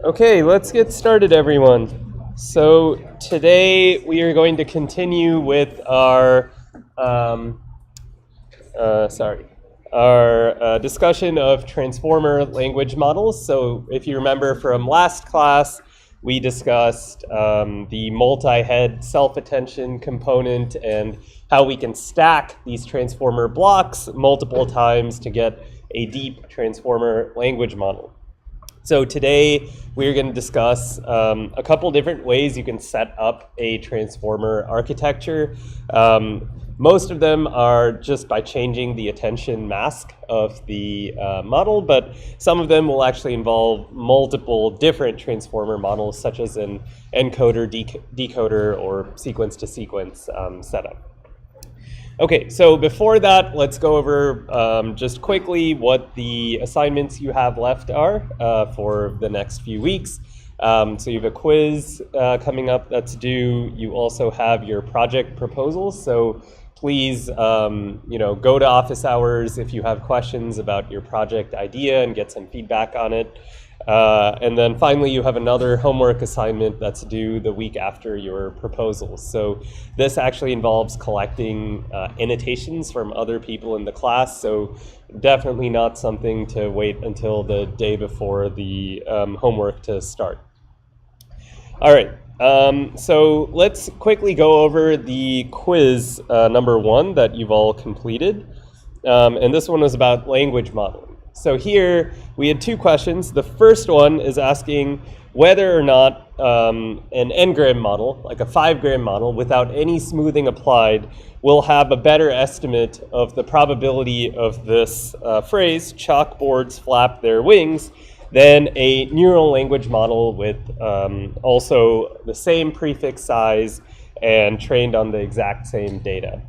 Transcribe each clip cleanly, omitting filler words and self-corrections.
Okay, let's get started, everyone. So today we are going to continue with our discussion of transformer language models. So if you remember from last class, we discussed the multi-head self-attention component and how we can stack these transformer blocks multiple times to get a deep transformer language model. So today we're going to discuss a couple different ways you can set up a transformer architecture. Most of them are just by changing the attention mask of the model, but some of them will actually involve multiple different transformer models, such as an encoder, decoder, or sequence-to-sequence setup. Okay, so before that, let's go over just quickly what the assignments you have left are for the next few weeks. So you have a quiz coming up that's due. You also have your project proposals. So please, go to office hours if you have questions about your project idea and get some feedback on it. And then finally, you have another homework assignment that's due the week after your proposals. So this actually involves collecting annotations from other people in the class. So definitely not something to wait until the day before the homework to start. All right, so let's quickly go over the quiz number 1 that you've all completed. And this one was about language modeling. So here we had 2 questions. The first one is asking whether or not an n-gram model, like a 5-gram model, without any smoothing applied, will have a better estimate of the probability of this phrase, chalkboards flap their wings, than a neural language model with also the same prefix size and trained on the exact same data.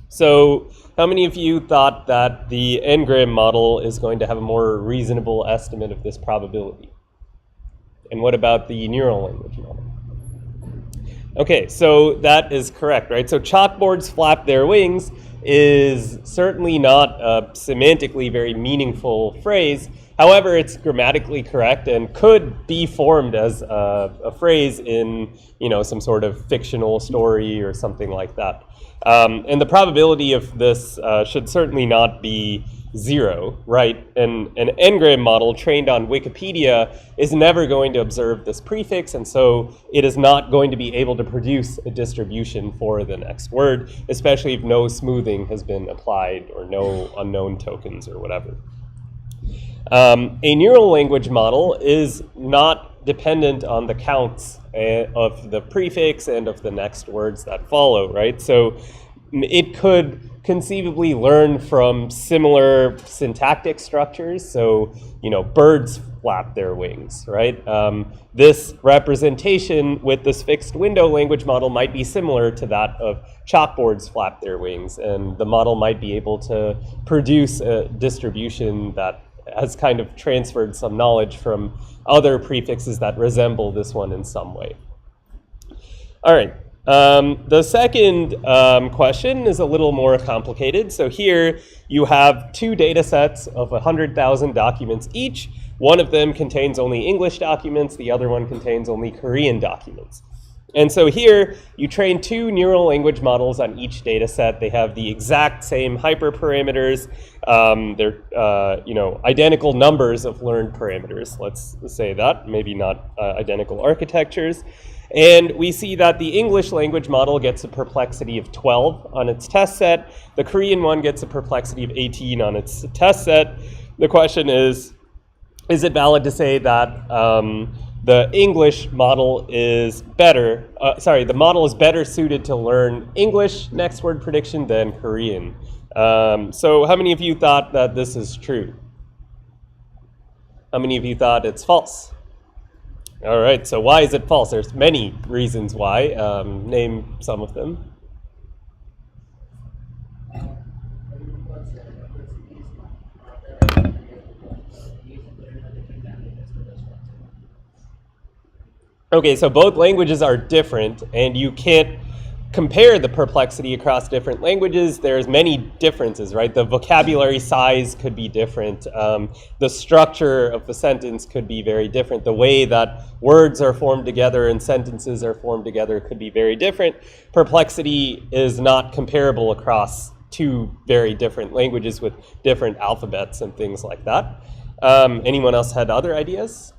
So how many of you thought that the n-gram model is going to have a more reasonable estimate of this probability? And what about the neural language model? Okay, so that is correct, right? So chalkboards flap their wings is certainly not a semantically very meaningful phrase. However, it's grammatically correct and could be formed as a phrase in, some sort of fictional story or something like that. And the probability of this should certainly not be 0, right? And an n-gram model trained on Wikipedia is never going to observe this prefix, and so it is not going to be able to produce a distribution for the next word, especially if no smoothing has been applied or no unknown tokens or whatever. A neural language model is not dependent on the counts of the prefix and of the next words that follow, right? So it could conceivably learn from similar syntactic structures. So, birds flap their wings, right? This representation with this fixed window language model might be similar to that of chalkboards flap their wings, and the model might be able to produce a distribution that has kind of transferred some knowledge from other prefixes that resemble this one in some way. All right. The second question is a little more complicated. So here you have 2 data sets of 100,000 documents each. One of them contains only English documents. The other one contains only Korean documents. And so here you train 2 neural language models on each data set. They have the exact same hyperparameters. They're identical numbers of learned parameters. Let's say that, maybe not identical architectures. And we see that the English language model gets a perplexity of 12 on its test set. The Korean one gets a perplexity of 18 on its test set. The question is it valid to say that the English model is better, the model is better suited to learn English next word prediction than Korean? So how many of you thought that this is true? How many of you thought it's false? All right, so why is it false? There's many reasons why. Name some of them. Okay, so both languages are different, and you can't compare the perplexity across different languages, there's many differences, right? The vocabulary size could be different. The structure of the sentence could be very different. The way that words are formed together and sentences are formed together could be very different. Perplexity is not comparable across two very different languages with different alphabets and things like that. Anyone else had other ideas?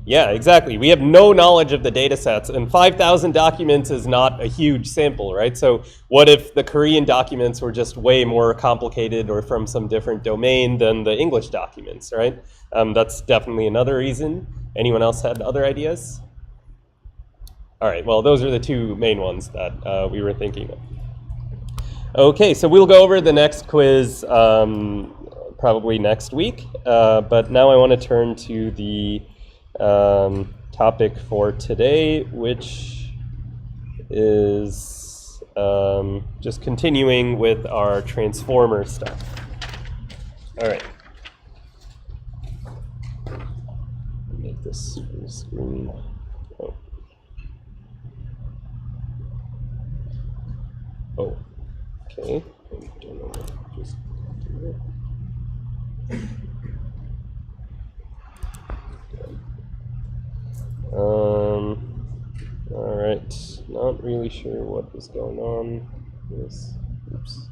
Yeah, exactly. We have no knowledge of the data sets, and 5,000 documents is not a huge sample, right? So what if the Korean documents were just way more complicated or from some different domain than the English documents, right? That's definitely another reason. Anyone else had other ideas? All right, well, those are the two main ones that we were thinking of. Okay, so we'll go over the next quiz probably next week, but now I want to turn to the topic for today, which is just continuing with our transformer stuff. All right. Make this full screen. Oh. Oh. Okay. I don't know what just do it. All right, not really sure what was going on. Yes, oops.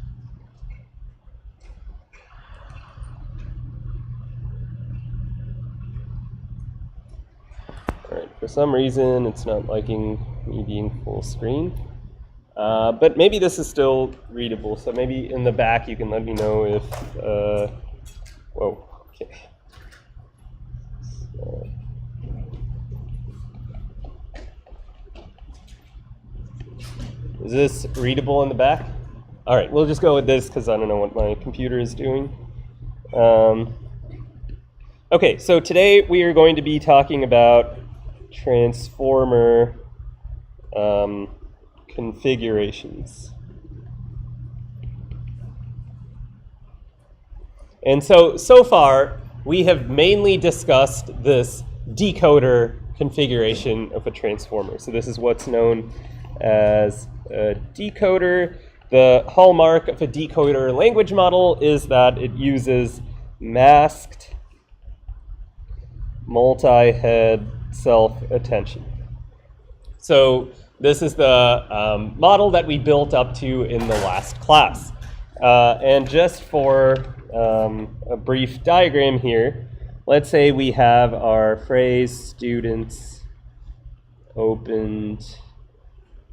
All right, for some reason it's not liking me being full screen, but maybe this is still readable. So maybe in the back you can let me know if, whoa, okay. So, is this readable in the back? All right, we'll just go with this because I don't know what my computer is doing. Okay, so today we are going to be talking about transformer configurations. And so far, we have mainly discussed this decoder configuration of a transformer. So this is what's known as a decoder. The hallmark of a decoder language model is that it uses masked multi-head self-attention. So this is the model that we built up to in the last class. And just for a brief diagram here, let's say we have our phrase students opened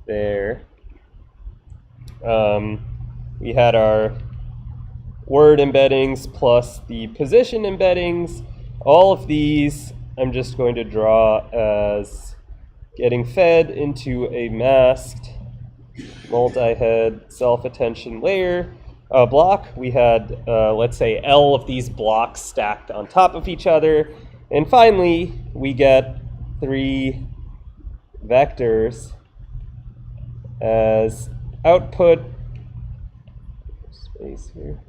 there. We had our word embeddings plus the position embeddings. All of these I'm just going to draw as getting fed into a masked multi-head self-attention layer block. We had, let's say, L of these blocks stacked on top of each other. And finally, we get 3 vectors as output, space here.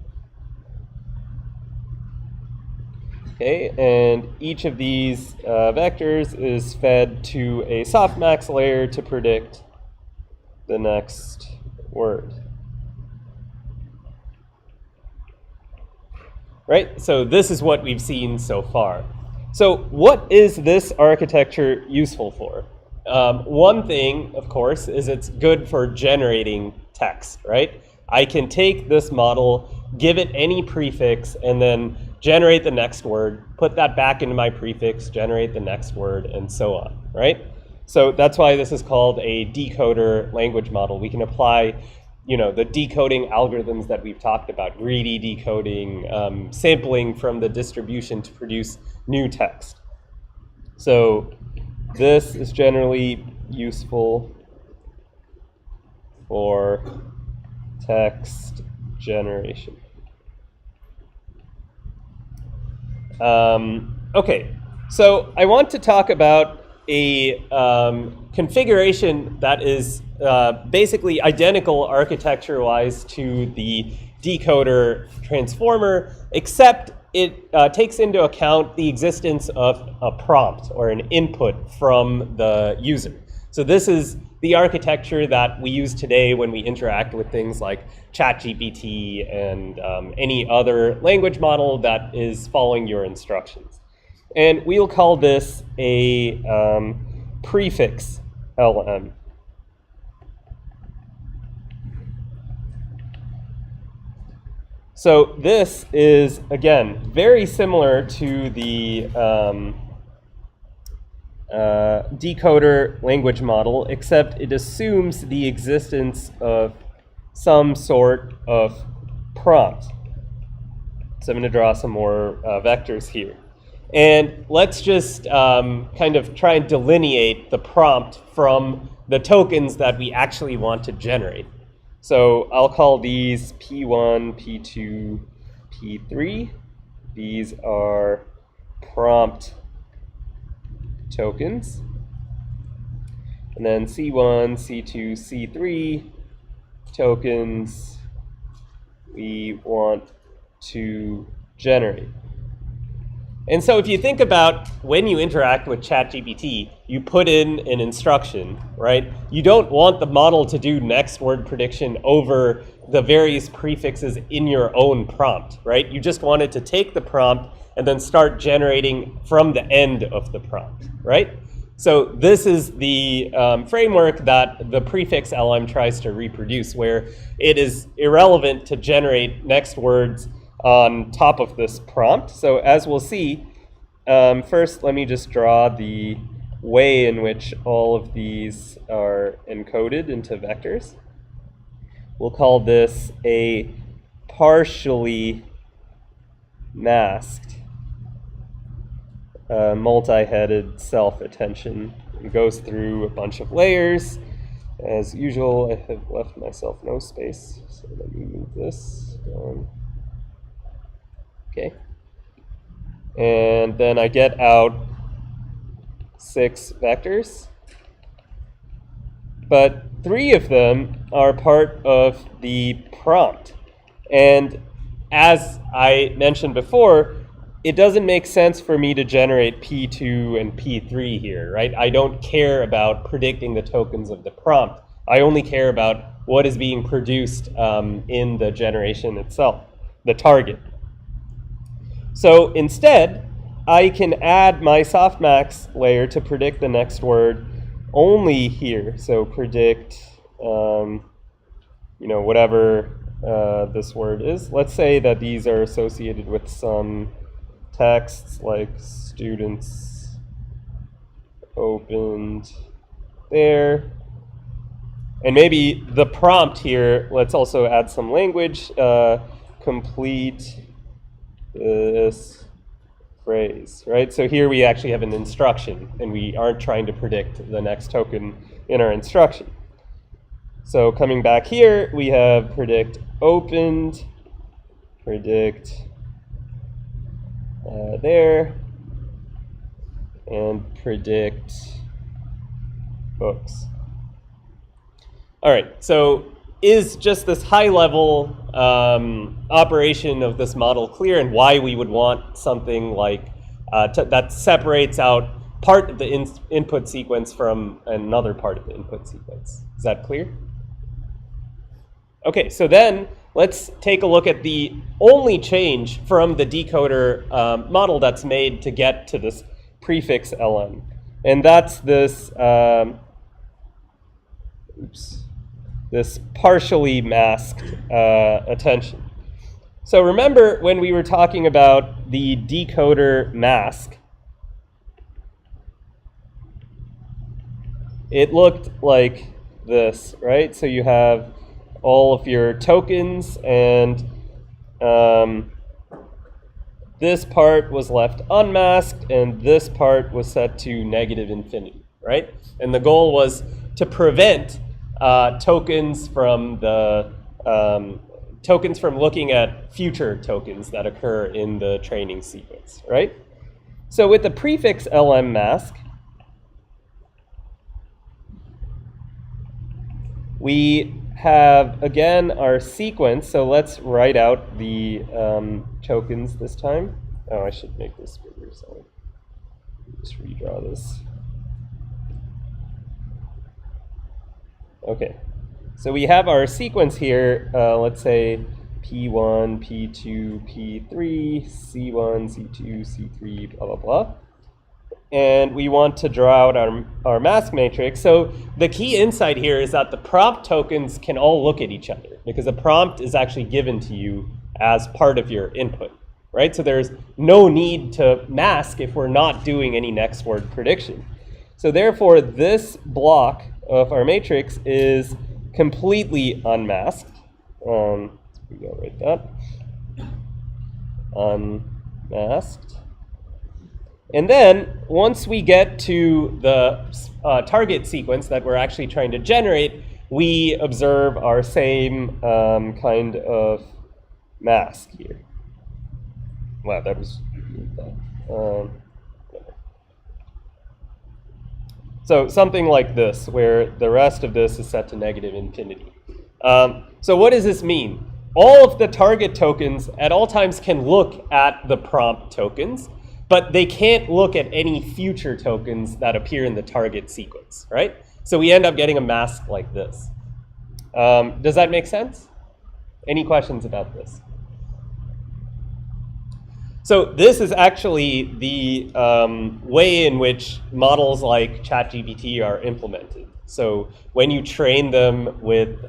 Okay, and each of these vectors is fed to a softmax layer to predict the next word. Right, so this is what we've seen so far. So what is this architecture useful for? One thing, of course, is it's good for generating text, right? I can take this model, give it any prefix, and then generate the next word, put that back into my prefix, generate the next word, and so on, right? So that's why this is called a decoder language model. We can apply, the decoding algorithms that we've talked about, greedy decoding, sampling from the distribution to produce new text. So this is generally useful for text generation. Okay, so I want to talk about a configuration that is basically identical architecture-wise to the decoder transformer, except it takes into account the existence of a prompt or an input from the user. So this is the architecture that we use today when we interact with things like ChatGPT and any other language model that is following your instructions. And we'll call this a prefix LM. So this is, again, very similar to the decoder language model, except it assumes the existence of some sort of prompt. So I'm going to draw some more vectors here. And let's just kind of try and delineate the prompt from the tokens that we actually want to generate. So I'll call these P1, P2, P3. These are prompt tokens. And then C1, C2, C3 tokens we want to generate. And so if you think about when you interact with ChatGPT, you put in an instruction, right? You don't want the model to do next word prediction over the various prefixes in your own prompt, right? You just want it to take the prompt and then start generating from the end of the prompt, right? So this is the framework that the prefix LM tries to reproduce, where it is irrelevant to generate next words on top of this prompt. So as we'll see, first let me just draw the way in which all of these are encoded into vectors. We'll call this a partially masked multi-headed self-attention. It goes through a bunch of layers. As usual, I have left myself no space, so let me move this down. Okay. And then I get out 6 vectors. But 3 of them are part of the prompt. And as I mentioned before, it doesn't make sense for me to generate P2 and P3 here, right? I don't care about predicting the tokens of the prompt. I only care about what is being produced in the generation itself, the target. So instead, I can add my softmax layer to predict the next word only here. So predict, whatever this word is. Let's say that these are associated with some texts like students opened there. And maybe the prompt here, let's also add some language, complete this phrase, right? So here we actually have an instruction, and we aren't trying to predict the next token in our instruction. So coming back here, we have predict opened, predict there, and predict books. All right, so is just this high-level operation of this model clear, and why we would want something like that separates out part of the input sequence from another part of the input sequence? Is that clear? Okay, so then let's take a look at the only change from the decoder model that's made to get to this prefix LM. And that's this, this partially masked attention. So remember when we were talking about the decoder mask, it looked like this, right? So you have all of your tokens, and this part was left unmasked, and this part was set to negative infinity, right? And the goal was to prevent tokens from looking at future tokens that occur in the training sequence, right? So with the prefix LM mask, we have, again, our sequence. So let's write out the tokens this time. Oh, I should make this bigger, so just redraw this. Okay, so we have our sequence here, let's say P1, P2, P3, C1, C2, C3, blah, blah, blah. And we want to draw out our mask matrix. So the key insight here is that the prompt tokens can all look at each other because a prompt is actually given to you as part of your input, right? So there's no need to mask if we're not doing any next word prediction. So therefore, this block of our matrix is completely unmasked. So we go write that. Unmasked. And then once we get to the target sequence that we're actually trying to generate, we observe our same kind of mask here. Wow, that was so something like this, where the rest of this is set to negative infinity. So what does this mean? All of the target tokens at all times can look at the prompt tokens, but they can't look at any future tokens that appear in the target sequence, right? So we end up getting a mask like this. Does that make sense? Any questions about this? So this is actually the way in which models like ChatGPT are implemented. So when you train them with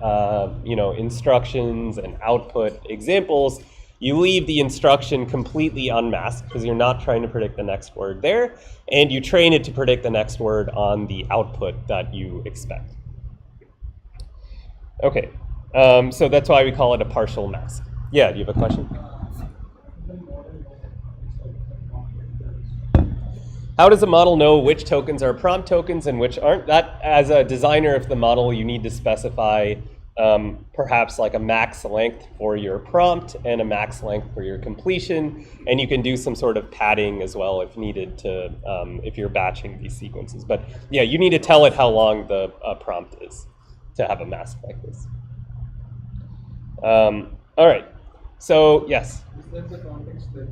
instructions and output examples, you leave the instruction completely unmasked because you're not trying to predict the next word there, and you train it to predict the next word on the output that you expect. Okay, so that's why we call it a partial mask. Yeah, do you have a question? How does a model know which tokens are prompt tokens and which aren't? That, as a designer of the model, you need to specify perhaps like a max length for your prompt and a max length for your completion, and you can do some sort of padding as well if needed to if you're batching these sequences. But yeah, you need to tell it how long the prompt is to have a mask like this. All right, so yes? Is that the context that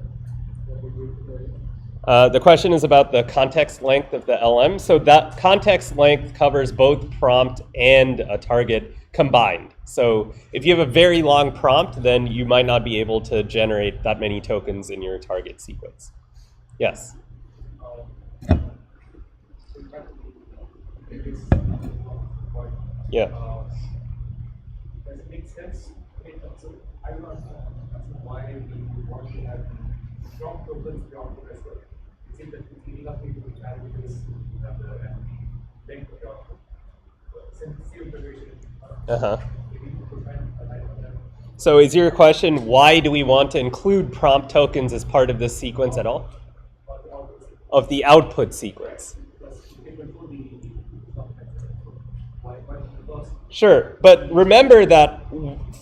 we do today? The question is about the context length of the LM. So that context length covers both prompt and a target combined. So if you have a very long prompt, then you might not be able to generate that many tokens in your target sequence. Yes? Yeah. Does it make sense? So I don't know why we want to have strong tokens beyond the rest of it. Is it that it's giving us people to add because the length of your sensitivity integration? So is your question, why do we want to include prompt tokens as part of this sequence at all? Of the output sequence. Sure, but remember that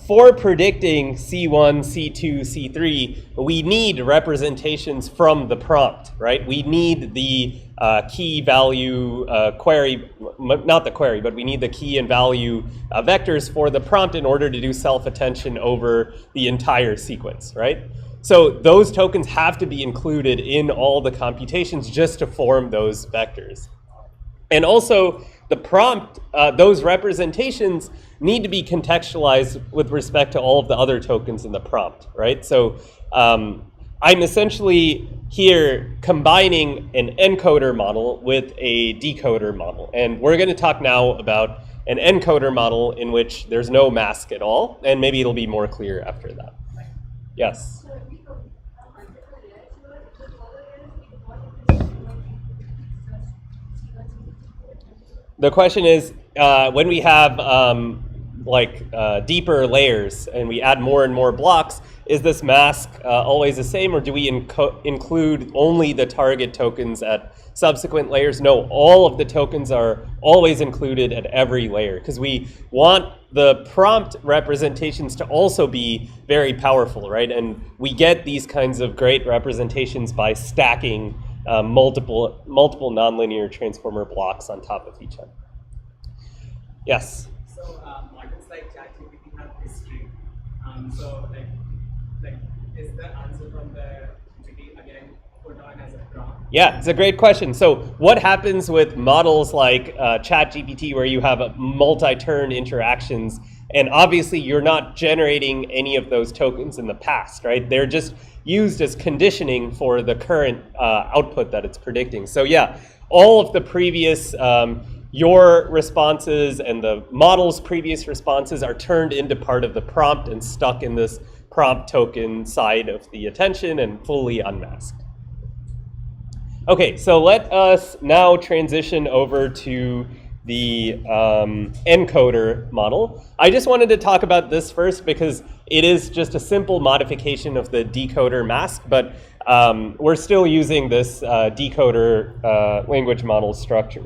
for predicting C1, C2, C3, we need representations from the prompt, right? We need the key value query, not the query, but we need the key and value vectors for the prompt in order to do self-attention over the entire sequence, right? So those tokens have to be included in all the computations just to form those vectors. And also, the prompt, those representations need to be contextualized with respect to all of the other tokens in the prompt, right? So I'm essentially here combining an encoder model with a decoder model. And we're going to talk now about an encoder model in which there's no mask at all, and maybe it'll be more clear after that. Yes? The question is, when we have deeper layers and we add more and more blocks, is this mask always the same, or do we include only the target tokens at subsequent layers? No, all of the tokens are always included at every layer because we want the prompt representations to also be very powerful, right? And we get these kinds of great representations by stacking multiple nonlinear transformer blocks on top of each other. Yes? So models like ChatGPT have history. So like is the answer from the to be again put on as a prompt? Yeah, it's a great question. So what happens with models like ChatGPT where you have multi-turn interactions, and obviously you're not generating any of those tokens in the past, right? They're just used as conditioning for the current output that it's predicting. So yeah, all of the previous, your responses and the model's previous responses are turned into part of the prompt and stuck in this prompt token side of the attention and fully unmasked. Okay, so let us now transition over to the encoder model. I just wanted to talk about this first because it is just a simple modification of the decoder mask, but we're still using this decoder language model structure.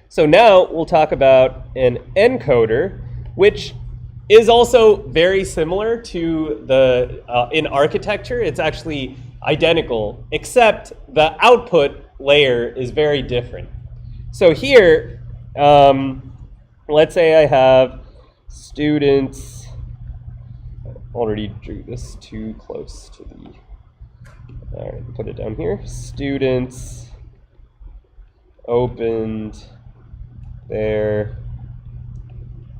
So now we'll talk about an encoder, which is also very similar to the, in architecture. It's actually identical, except the output layer is very different. So here, let's say I have students, already drew this too close to the, all right, put it down here. Students opened their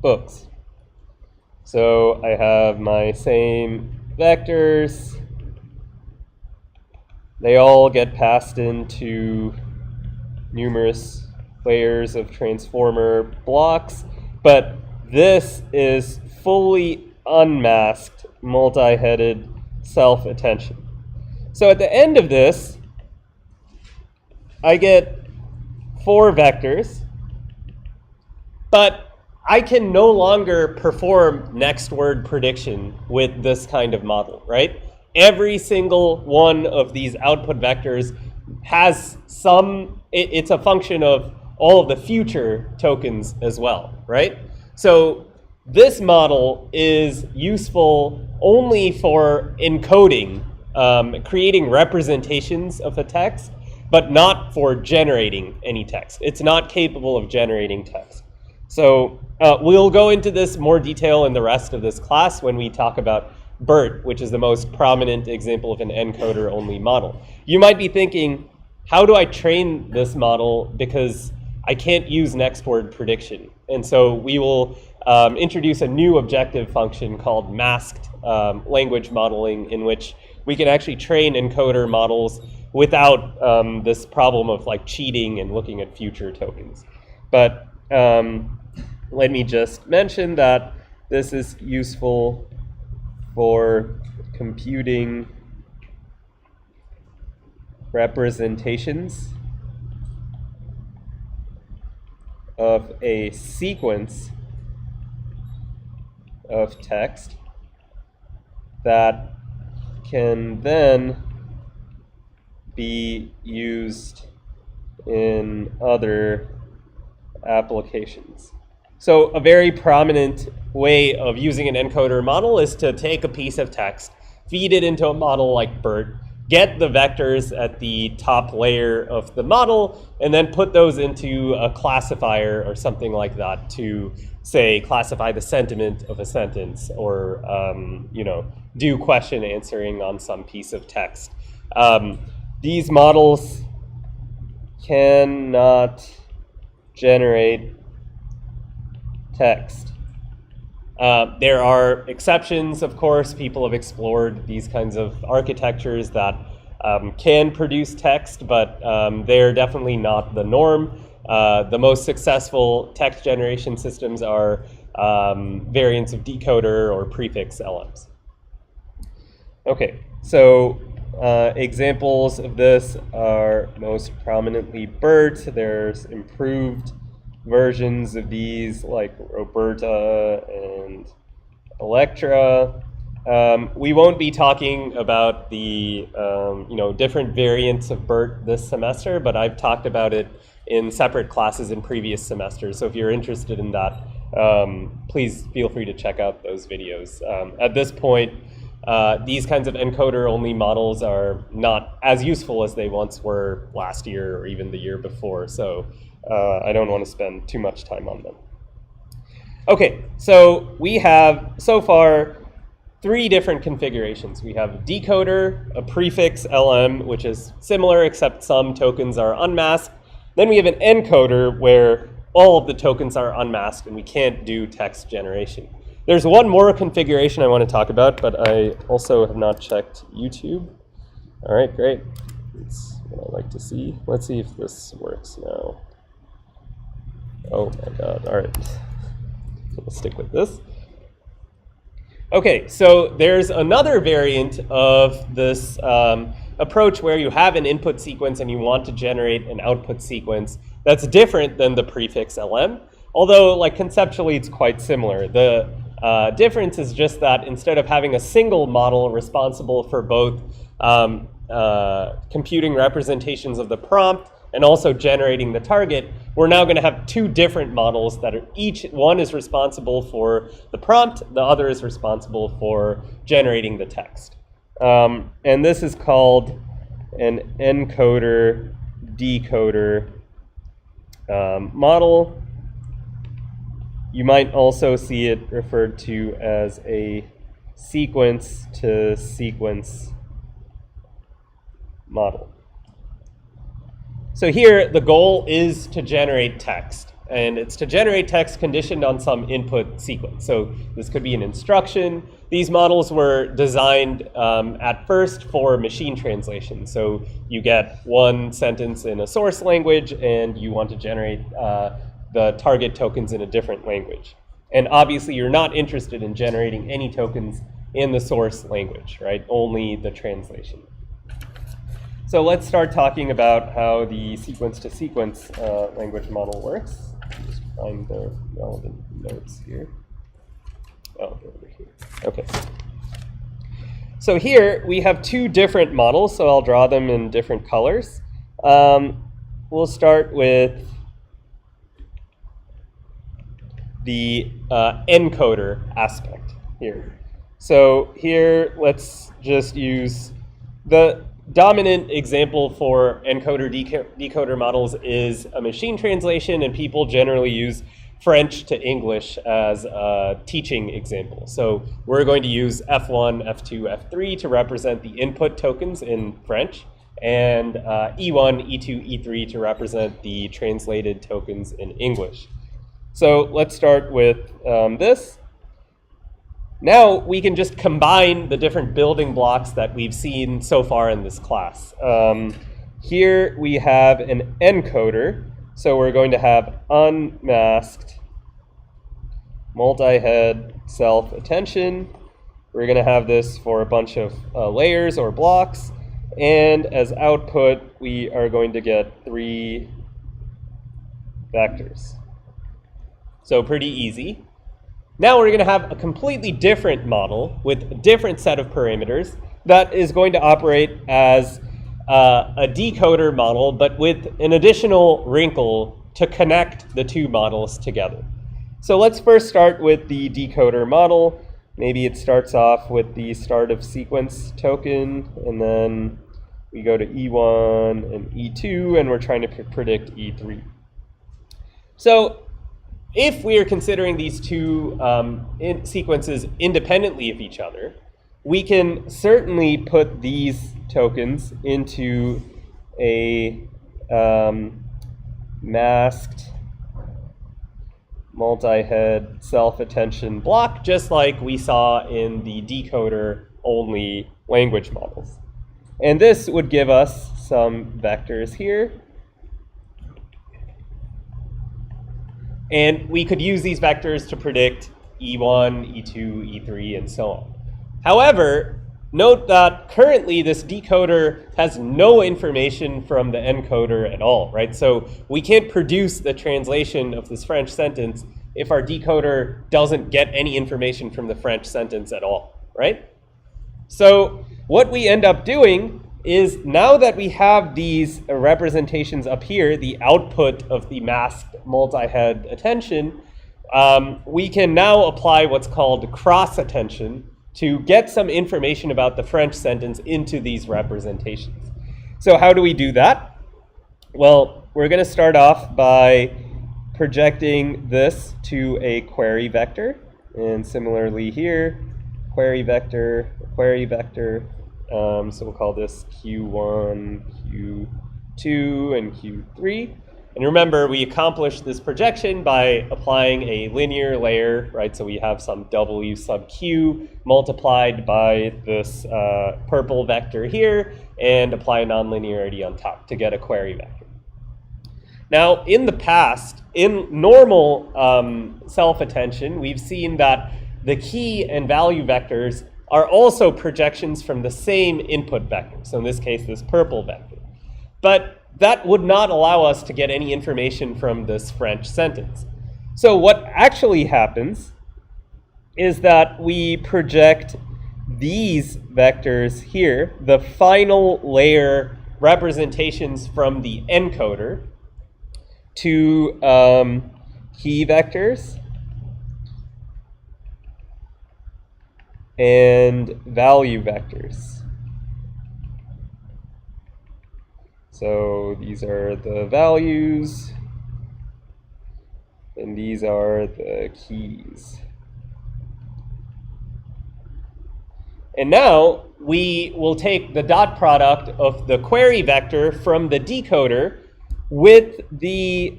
books. So I have my same vectors. They all get passed into numerous layers of transformer blocks, but this is fully unmasked, multi-headed self-attention. So at the end of this, I get 4 vectors, but I can no longer perform next word prediction with this kind of model, right? Every single one of these output vectors has some, it's a function of all of the future tokens as well, right? So this model is useful only for encoding, creating representations of a text, but not for generating any text. It's not capable of generating text. So we'll go into this more detail in the rest of this class when we talk about BERT, which is the most prominent example of an encoder-only model. You might be thinking, how do I train this model because I can't use next word prediction? And so we will introduce a new objective function called masked language modeling, in which we can actually train encoder models without this problem of like cheating and looking at future tokens. But let me just mention that this is useful for computing representations of a sequence of text that can then be used in other applications. So a very prominent way of using an encoder model is to take a piece of text, feed it into a model like BERT, get the vectors at the top layer of the model, and then put those into a classifier or something like that to, say, classify the sentiment of a sentence or you know, do question answering on some piece of text. These models cannot generate text. There are exceptions, of course. People have explored these kinds of architectures that can produce text, but they're definitely not the norm. The most successful text generation systems are variants of decoder or prefix LMs. Okay, so examples of this are most prominently BERT. There's improved versions of these like Roberta and Electra. We won't be talking about the you know, different variants of BERT this semester, but I've talked about it in separate classes in previous semesters. So if you're interested in that, please feel free to check out those videos. At this point, these kinds of encoder-only models are not as useful as they once were last year or even the year before. So I don't want to spend too much time on them. Okay, so we have so far three different configurations. We have a decoder, a prefix LM, which is similar except some tokens are unmasked. Then we have an encoder where all of the tokens are unmasked and we can't do text generation. There's one more configuration I want to talk about, but I also have not checked YouTube. All right, great. That's what I like to see. Let's see if this works now. Oh my God, all right. We'll stick with this. Okay, so there's another variant of this approach where you have an input sequence and you want to generate an output sequence that's different than the prefix LM, although like conceptually it's quite similar. The difference is just that instead of having a single model responsible for both computing representations of the prompt and also generating the target, we're now going to have two different models that are one is responsible for the prompt, the other is responsible for generating the text. And this is called an encoder decoder model. You might also see it referred to as a sequence to sequence model. So here, the goal is to generate text, and it's to generate text conditioned on some input sequence. So this could be an instruction. These models were designed at first for machine translation. So you get one sentence in a source language, and you want to generate the target tokens in a different language. And obviously, you're not interested in generating any tokens in the source language, right? Only the translation. So let's start talking about how the sequence-to-sequence language model works. Just find the relevant notes here. Oh, they're over here. Okay. So here we have two different models, so I'll draw them in different colors. We'll start with the encoder aspect here. So here, let's just use the dominant example for encoder decoder models is a machine translation, and people generally use French to English as a teaching example. So we're going to use F1, F2, F3 to represent the input tokens in French, and E1, E2, E3 to represent the translated tokens in English. So let's start with this. Now we can just combine the different building blocks that we've seen so far in this class. Here we have an encoder. So we're going to have unmasked multi-head self-attention. We're going to have this for a bunch of layers or blocks. And as output, we are going to get 3 vectors. So pretty easy. Now we're going to have a completely different model with a different set of parameters that is going to operate as a decoder model, but with an additional wrinkle to connect the two models together. So let's first start with the decoder model. Maybe it starts off with the start of sequence token, and then we go to E1 and E2, and we're trying to predict E3. So if we are considering these two sequences independently of each other, we can certainly put these tokens into a masked multi-head self-attention block, just like we saw in the decoder-only language models. And this would give us some vectors here. And we could use these vectors to predict E1, E2, E3, and so on. However, note that currently this decoder has no information from the encoder at all, right? So we can't produce the translation of this French sentence if our decoder doesn't get any information from the French sentence at all, right? So what we end up doing is, now that we have these representations up here, the output of the masked multi-head attention, we can now apply what's called cross-attention to get some information about the French sentence into these representations. So how do we do that? Well, we're going to start off by projecting this to a query vector. And similarly here, query vector, so we'll call this Q1, Q2, and Q3. And remember, we accomplished this projection by applying a linear layer, right? So we have some W sub Q multiplied by this purple vector here, and apply a nonlinearity on top to get a query vector. Now, in the past, in normal self-attention, we've seen that the key and value vectors are also projections from the same input vector. So in this case, this purple vector. But that would not allow us to get any information from this French sentence. So what actually happens is that we project these vectors here, the final layer representations from the encoder, to key vectors and value vectors. So these are the values, and these are the keys. And now we will take the dot product of the query vector from the decoder with the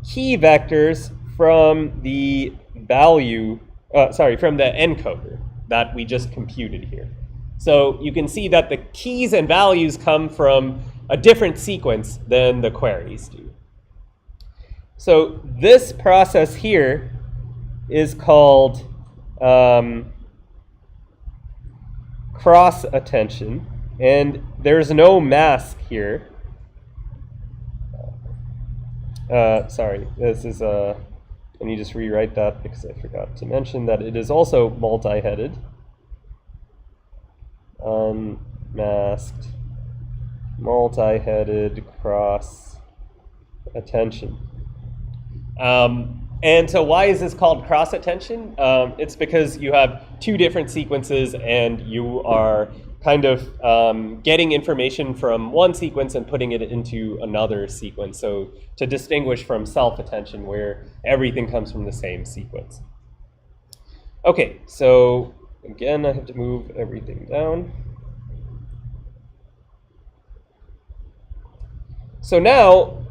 key vectors from the from the encoder that we just computed here. So you can see that the keys and values come from a different sequence than the queries do. So this process here is called cross attention, and there's no mask here. This is let me just rewrite that because I forgot to mention that it is also multi-headed. Unmasked, multi-headed cross attention. And so why is this called cross attention? It's because you have two different sequences and you are kind of getting information from one sequence and putting it into another sequence. So to distinguish from self-attention where everything comes from the same sequence. Okay, so again, I have to move everything down. So now,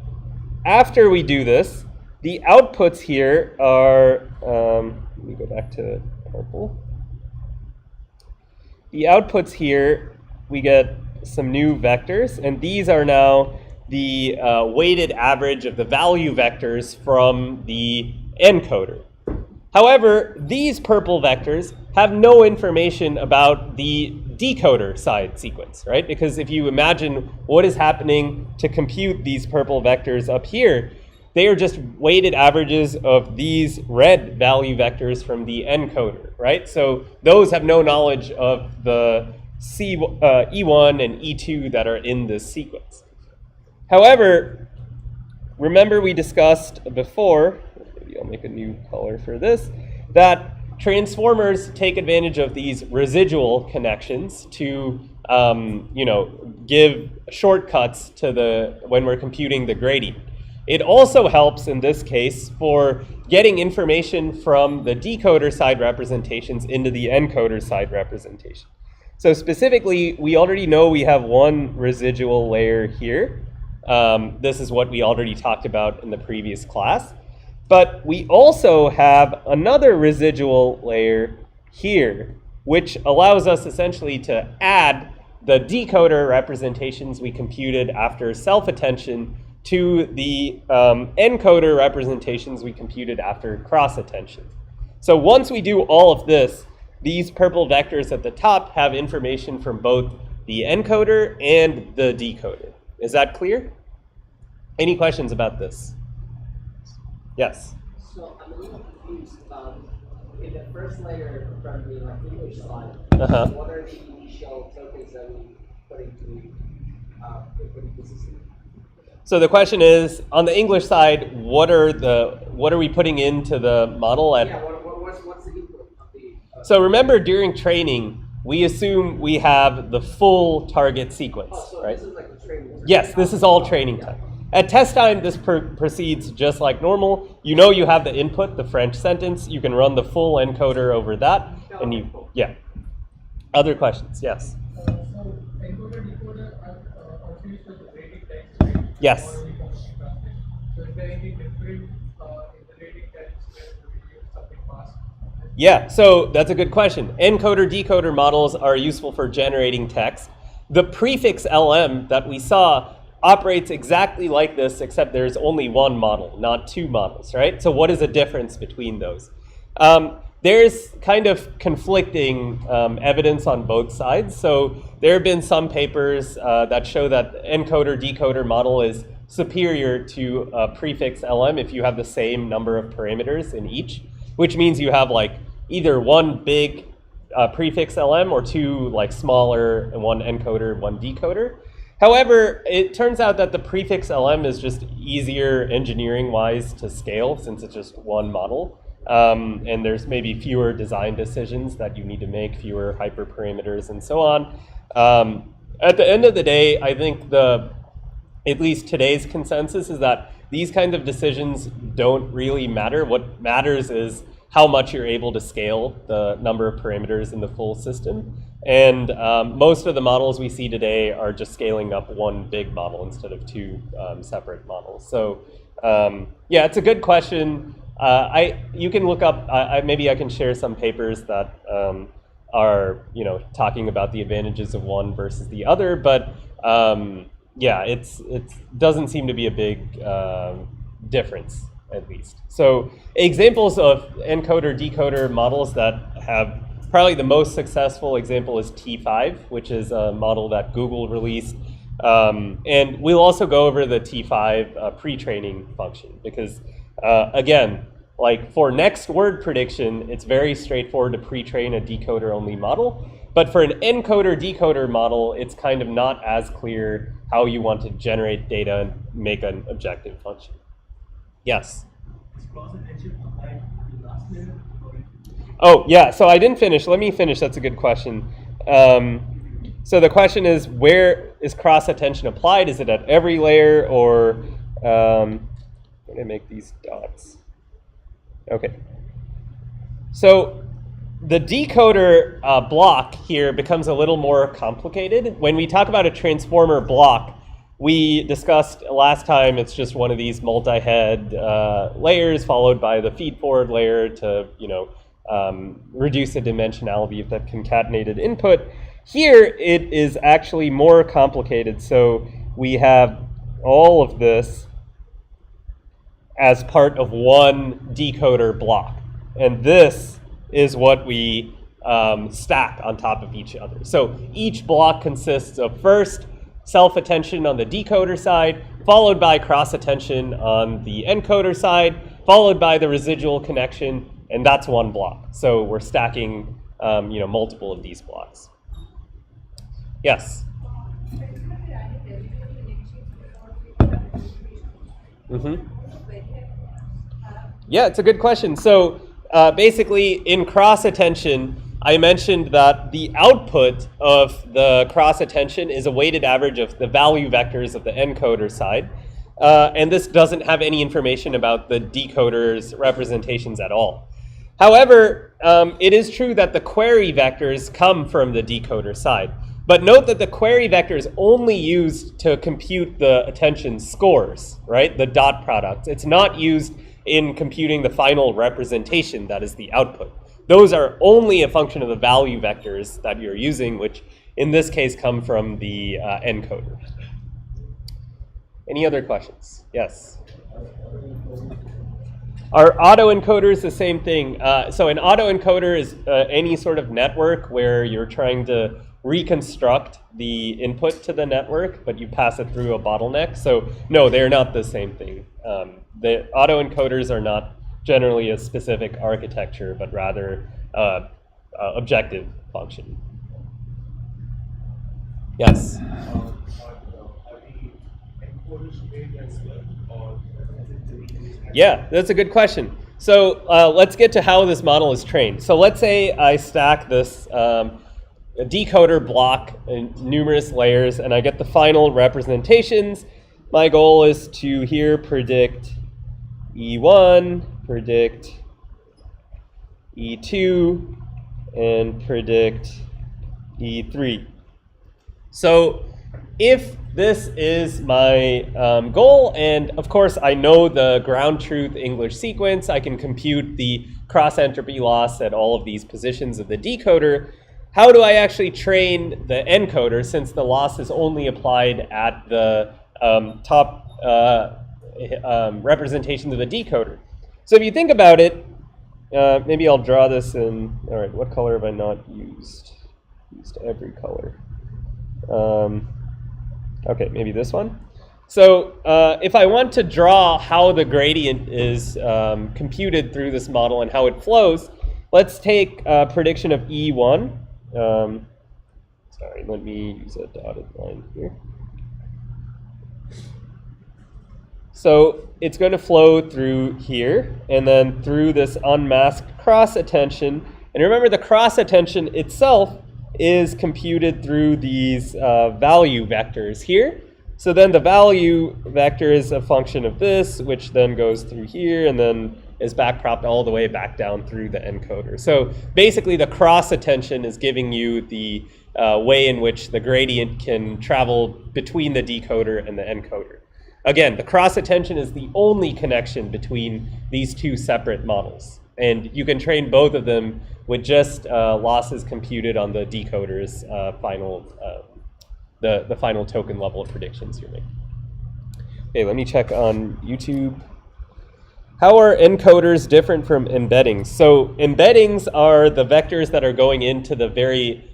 after we do this, the outputs here are, let me go back to purple. The outputs here, we get some new vectors, and these are now the weighted average of the value vectors from the encoder. However, these purple vectors have no information about the decoder side sequence, right? Because if you imagine what is happening to compute these purple vectors up here, they are just weighted averages of these red value vectors from the encoder, right? So those have no knowledge of the E1 and E2 that are in this sequence. However, remember we discussed before, maybe I'll make a new color for this, that transformers take advantage of these residual connections to give shortcuts to when we're computing the gradient. It also helps in this case for getting information from the decoder side representations into the encoder side representation. So specifically, we already know we have one residual layer here. This is what we already talked about in the previous class. But we also have another residual layer here, which allows us essentially to add the decoder representations we computed after self-attention to the encoder representations we computed after cross-attention. So once we do all of this, these purple vectors at the top have information from both the encoder and the decoder. Is that clear? Any questions about this? Yes? So I'm a little confused. In the first layer from the English side, what are the initial tokens that we put into the system? So the question is, on the English side, what are we putting into the model at? Yeah, what's the input of the? So remember, during training, we assume we have the full target sequence, right? This is like the training time. Yes, this is all training time. At test time, this proceeds just like normal. You know you have the input, the French sentence. You can run the full encoder over that. No, And you, yeah. Other questions? Yes. So encoder decoder are also used for the grading text, right? Yes. Or we can translate. So is there anything different in the grading text where we use something fast? Yeah, so that's a good question. Encoder decoder models are useful for generating text. The prefix LM that we saw operates exactly like this, except there's only one model, not two models, right? So what is the difference between those? There's kind of conflicting evidence on both sides. So there have been some papers that show that encoder decoder model is superior to prefix LM if you have the same number of parameters in each, which means you have like either one big prefix LM or two like smaller, and one encoder, one decoder. However, it turns out that the prefix LM is just easier engineering-wise to scale since it's just one model. And there's maybe fewer design decisions that you need to make, fewer hyperparameters and so on. At the end of the day, I think at least today's consensus is that these kinds of decisions don't really matter. What matters is how much you're able to scale the number of parameters in the full system. And most of the models we see today are just scaling up one big model instead of two separate models. So yeah, it's a good question. You can look up, maybe I can share some papers that are talking about the advantages of one versus the other, but yeah, it doesn't seem to be a big difference, at least. So examples of encoder decoder models that have probably the most successful example is T5, which is a model that Google released. And we'll also go over the T5 pre-training function because again, like for next word prediction, it's very straightforward to pre-train a decoder-only model. But for an encoder-decoder model, it's kind of not as clear how you want to generate data and make an objective function. Yes? Oh, yeah, so I didn't finish. Let me finish. That's a good question. So the question is, where is cross-attention applied? Is it at every layer, or I'm going to make these dots. Okay. So the decoder block here becomes a little more complicated. When we talk about a transformer block, we discussed last time it's just one of these multi-head layers followed by the feed-forward layer to reduce the dimensionality of that concatenated input. Here it is actually more complicated. So we have all of this as part of one decoder block. And this is what we stack on top of each other. So each block consists of first self-attention on the decoder side, followed by cross-attention on the encoder side, followed by the residual connection, and that's one block. So we're stacking multiple of these blocks. Yes? Mm-hmm. Yeah, it's a good question. So basically, in cross-attention, I mentioned that the output of the cross-attention is a weighted average of the value vectors of the encoder side. And this doesn't have any information about the decoder's representations at all. However, it is true that the query vectors come from the decoder side. But note that the query vector is only used to compute the attention scores, right? The dot products. It's not used in computing the final representation, that is the output. Those are only a function of the value vectors that you're using, which in this case come from the encoder. Any other questions? Yes? Are autoencoders the same thing? So an autoencoder is any sort of network where you're trying to reconstruct the input to the network, but you pass it through a bottleneck. So no, they're not the same thing. The autoencoders are not generally a specific architecture, but rather objective function. Yes? Are the encoders made as well, or is it doing? Yeah, that's a good question. So let's get to how this model is trained. So let's say I stack this decoder block in numerous layers, and I get the final representations. My goal is to here predict E1, predict E2, and predict E3. So if this is my goal, and of course I know the ground truth English sequence, I can compute the cross entropy loss at all of these positions of the decoder. How do I actually train the encoder, since the loss is only applied at the top representations of the decoder? So if you think about it, maybe I'll draw this in, all right, what color have I not used? Used every color. Okay, maybe this one. So if I want to draw how the gradient is computed through this model and how it flows, let's take a prediction of E1. Sorry, let me use a dotted line here. So it's going to flow through here and then through this unmasked cross attention. And remember, the cross attention itself is computed through these value vectors here. So then the value vector is a function of this, which then goes through here and then is backpropped all the way back down through the encoder. So basically the cross attention is giving you the way in which the gradient can travel between the decoder and the encoder. Again, the cross attention is the only connection between these two separate models. And you can train both of them with just losses computed on the decoder's the final token level of predictions you're making. Okay, let me check on YouTube. How are encoders different from embeddings? So embeddings are the vectors that are going into the very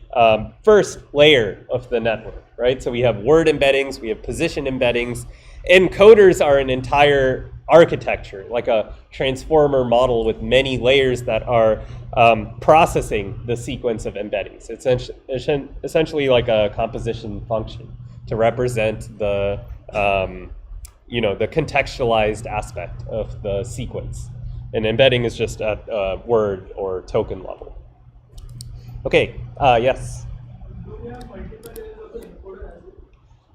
first layer of the network, right? So we have word embeddings, we have position embeddings. Encoders are an entire architecture, like a transformer model with many layers that are processing the sequence of embeddings. It's essentially like a composition function to represent the the contextualized aspect of the sequence. And embedding is just at word or token level. Okay, yes?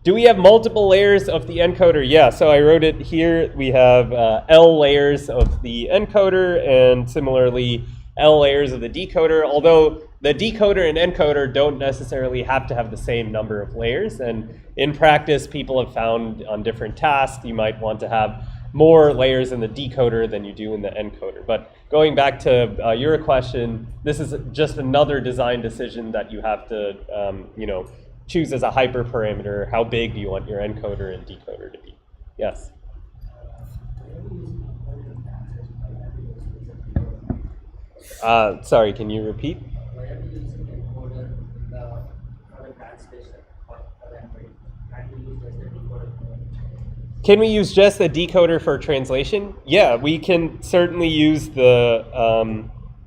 Do we have multiple layers of the encoder? Yeah, so I wrote it here. We have L layers of the encoder and similarly L layers of the decoder, although the decoder and encoder don't necessarily have to have the same number of layers. And in practice, people have found on different tasks, you might want to have more layers in the decoder than you do in the encoder. But going back to your question, this is just another design decision that you have to, choose as a hyperparameter. How big do you want your encoder and decoder to be? Yes? Sorry, can you repeat? Can we use just the decoder for translation? Yeah, we can certainly use the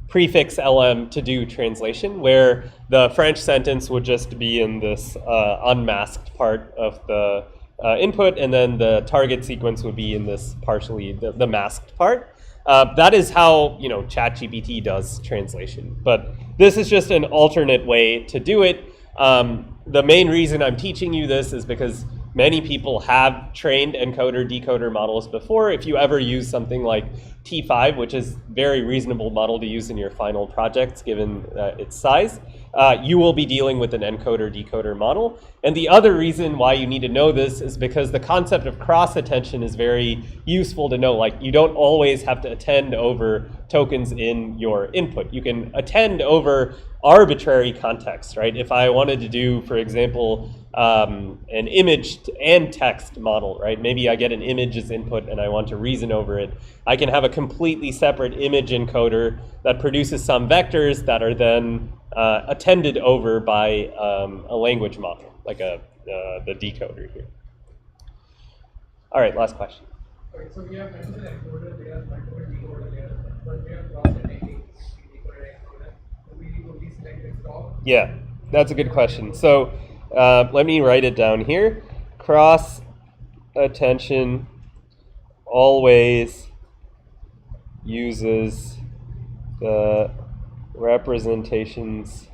prefix LM to do translation, where the French sentence would just be in this unmasked part of the input, and then the target sequence would be in this partially the masked part. That is how ChatGPT does translation, but this is just an alternate way to do it. The main reason I'm teaching you this is because many people have trained encoder decoder models before. If you ever use something like T5, which is a very reasonable model to use in your final projects given its size, you will be dealing with an encoder decoder model. And the other reason why you need to know this is because the concept of cross attention is very useful to know. Like, you don't always have to attend over tokens in your input. You can attend over arbitrary context, right? If I wanted to do, for example, an image and text model, right? Maybe I get an image as input and I want to reason over it. I can have a completely separate image encoder that produces some vectors that are then attended over by a language model, like the decoder here. All right, last question. Okay, so we have mentioned encoder layer, multiple decoder layers, but we have cross-attending decoder encoder. So we only select the top. Yeah, that's a good question. So let me write it down here. Cross attention always uses the representations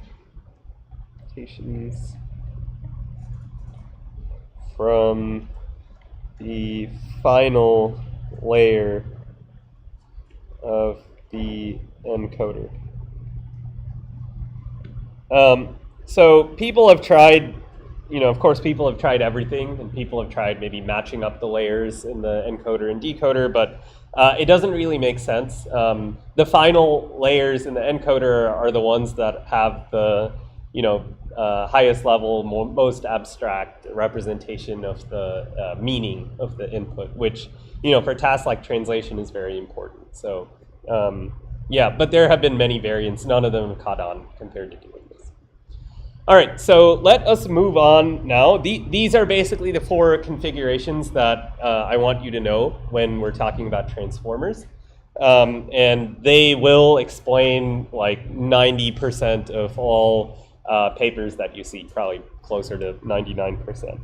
from the final layer of the encoder. So people have tried, of course people have tried everything, and people have tried maybe matching up the layers in the encoder and decoder, but it doesn't really make sense. The final layers in the encoder are the ones that have the, highest level, most abstract representation of the meaning of the input, which, for tasks like translation is very important. So, yeah, but there have been many variants. None of them have caught on compared to doing this. All right, so let us move on now. These are basically the 4 configurations that I want you to know when we're talking about transformers. And they will explain like 90% of all papers that you see, probably closer to 99%.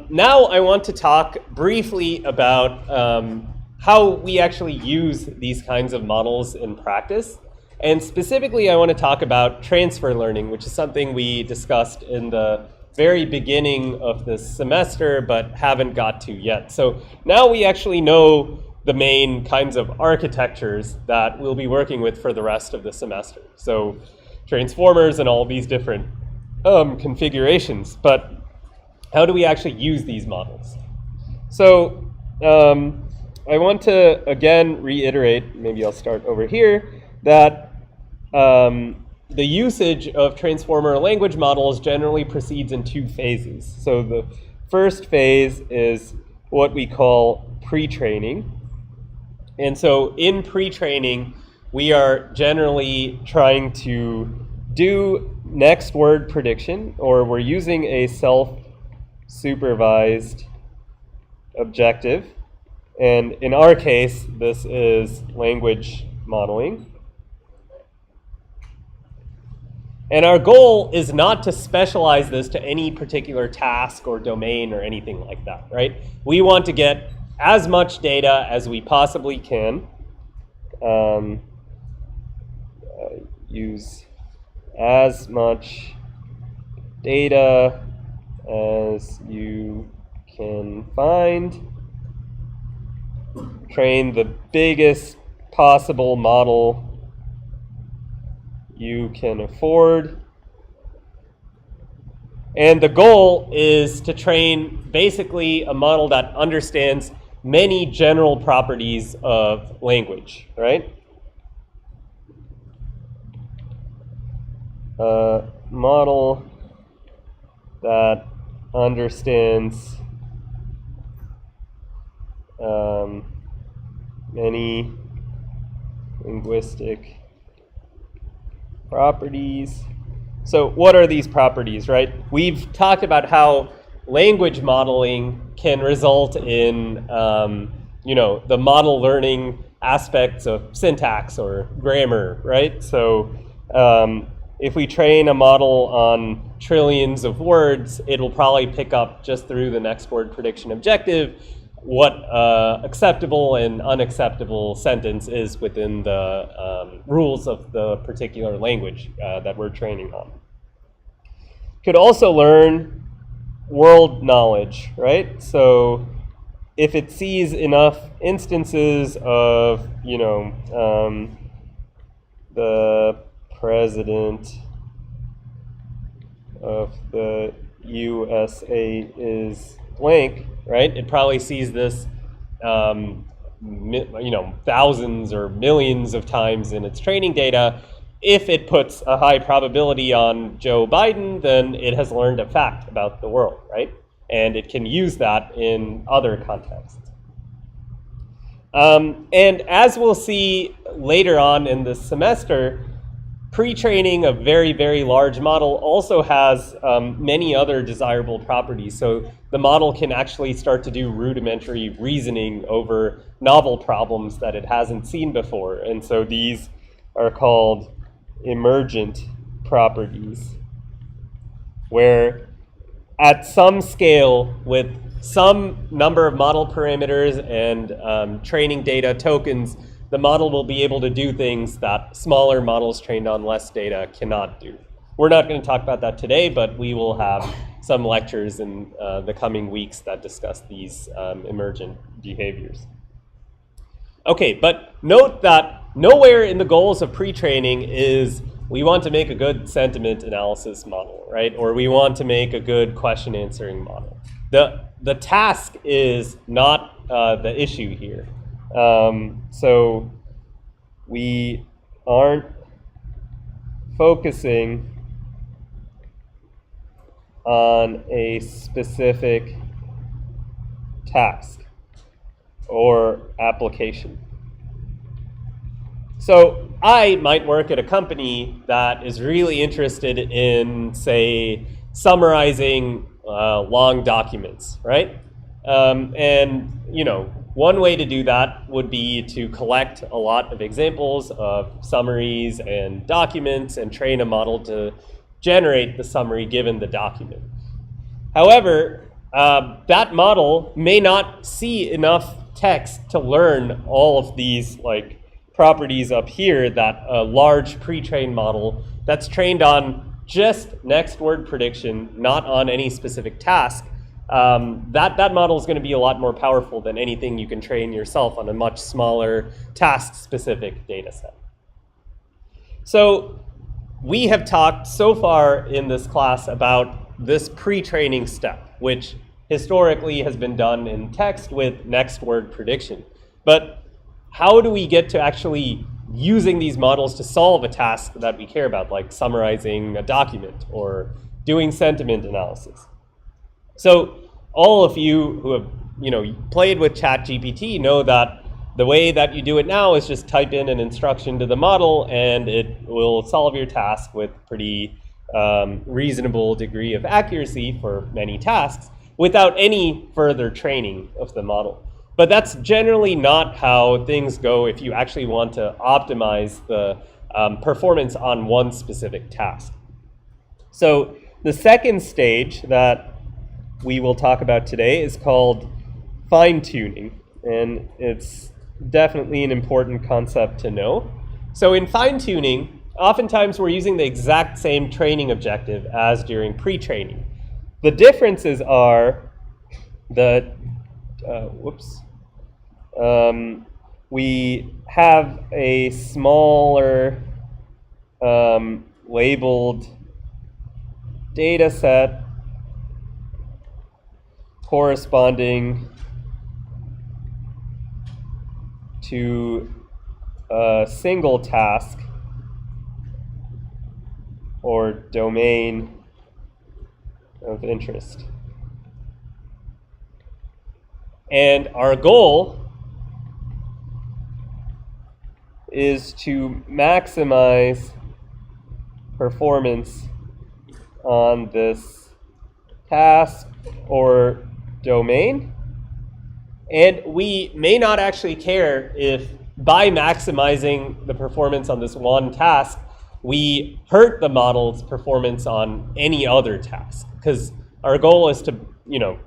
Now I want to talk briefly about how we actually use these kinds of models in practice. And specifically, I want to talk about transfer learning, which is something we discussed in the very beginning of this semester, but haven't got to yet. So now we actually know the main kinds of architectures that we'll be working with for the rest of the semester. So transformers and all these different configurations, but how do we actually use these models? So I want to again reiterate, maybe I'll start over here, that the usage of transformer language models generally proceeds in 2 phases. So the first phase is what we call pre-training. And so in pre-training, we are generally trying to do next word prediction, or we're using a self-supervised objective. And in our case, this is language modeling. And our goal is not to specialize this to any particular task or domain or anything like that, right? We want to get as much data as we possibly can. Use as much data as you can find. Train the biggest possible model you can afford. And the goal is to train basically a model that understands many general properties of language, right? A model that understands many linguistic properties. So what are these properties, right? We've talked about how language modeling can result in, the model learning aspects of syntax or grammar, right? So if we train a model on trillions of words, it'll probably pick up just through the next word prediction objective what acceptable and unacceptable sentence is within the rules of the particular language that we're training on. Could also learn world knowledge, right? So if it sees enough instances of, the president of the USA is blank, right? It probably sees this, thousands or millions of times in its training data. If it puts a high probability on Joe Biden, then it has learned a fact about the world, right? And it can use that in other contexts. And as we'll see later on in this semester, pre-training a very, very large model also has many other desirable properties. So the model can actually start to do rudimentary reasoning over novel problems that it hasn't seen before. And so these are called emergent properties, where at some scale with some number of model parameters and training data tokens, the model will be able to do things that smaller models trained on less data cannot do. We're not going to talk about that today, but we will have some lectures in the coming weeks that discuss these emergent behaviors. Okay, but note that nowhere in the goals of pre-training is we want to make a good sentiment analysis model, right? Or we want to make a good question answering model. The task is not the issue here. So we aren't focusing on a specific task or application. So I might work at a company that is really interested in, say, summarizing long documents, right? And one way to do that would be to collect a lot of examples of summaries and documents and train a model to generate the summary given the document. However, that model may not see enough text to learn all of these properties up here that a large pre-trained model that's trained on just next word prediction, not on any specific task, that model is going to be a lot more powerful than anything you can train yourself on a much smaller task-specific data set. So we have talked so far in this class about this pre-training step, which historically has been done in text with next word prediction. But how do we get to actually using these models to solve a task that we care about, like summarizing a document or doing sentiment analysis? So all of you who have played with ChatGPT know that the way that you do it now is just type in an instruction to the model and it will solve your task with pretty reasonable degree of accuracy for many tasks without any further training of the model. But that's generally not how things go if you actually want to optimize the performance on one specific task. So the second stage that we will talk about today is called fine-tuning, and it's definitely an important concept to know. So in fine-tuning, oftentimes we're using the exact same training objective as during pre-training. The differences are that, we have a smaller labeled data set corresponding to a single task or domain of interest. And our goal is to maximize performance on this task or domain. And we may not actually care if by maximizing the performance on this one task, we hurt the model's performance on any other task. Because our goal is to,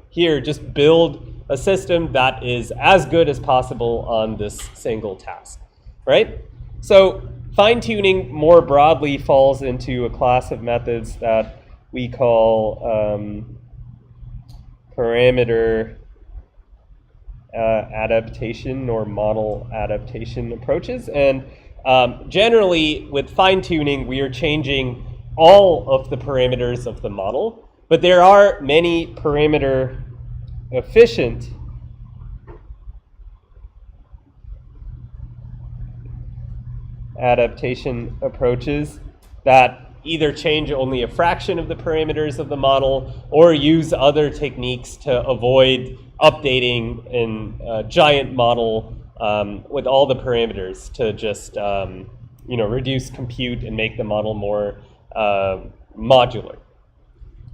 here just build a system that is as good as possible on this single task, right? So fine-tuning more broadly falls into a class of methods that we call parameter adaptation or model adaptation approaches. And generally, with fine-tuning, we are changing all of the parameters of the model, but there are many parameter efficient adaptation approaches that either change only a fraction of the parameters of the model or use other techniques to avoid updating in a giant model with all the parameters to just reduce compute and make the model more modular.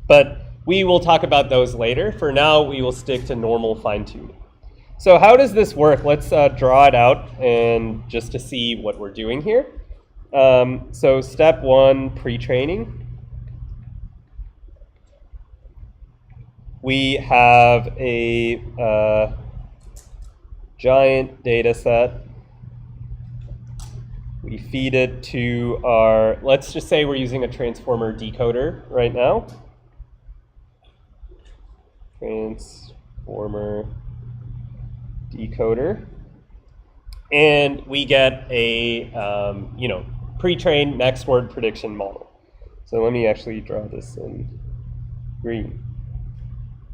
But we will talk about those later. For now, we will stick to normal fine-tuning. So how does this work? Let's draw it out and just to see what we're doing here. So step one, pre-training. We have a giant data set. We feed it to our, let's just say we're using a transformer decoder right now. Transformer decoder. And we get a pre-trained next word prediction model. So let me actually draw this in green.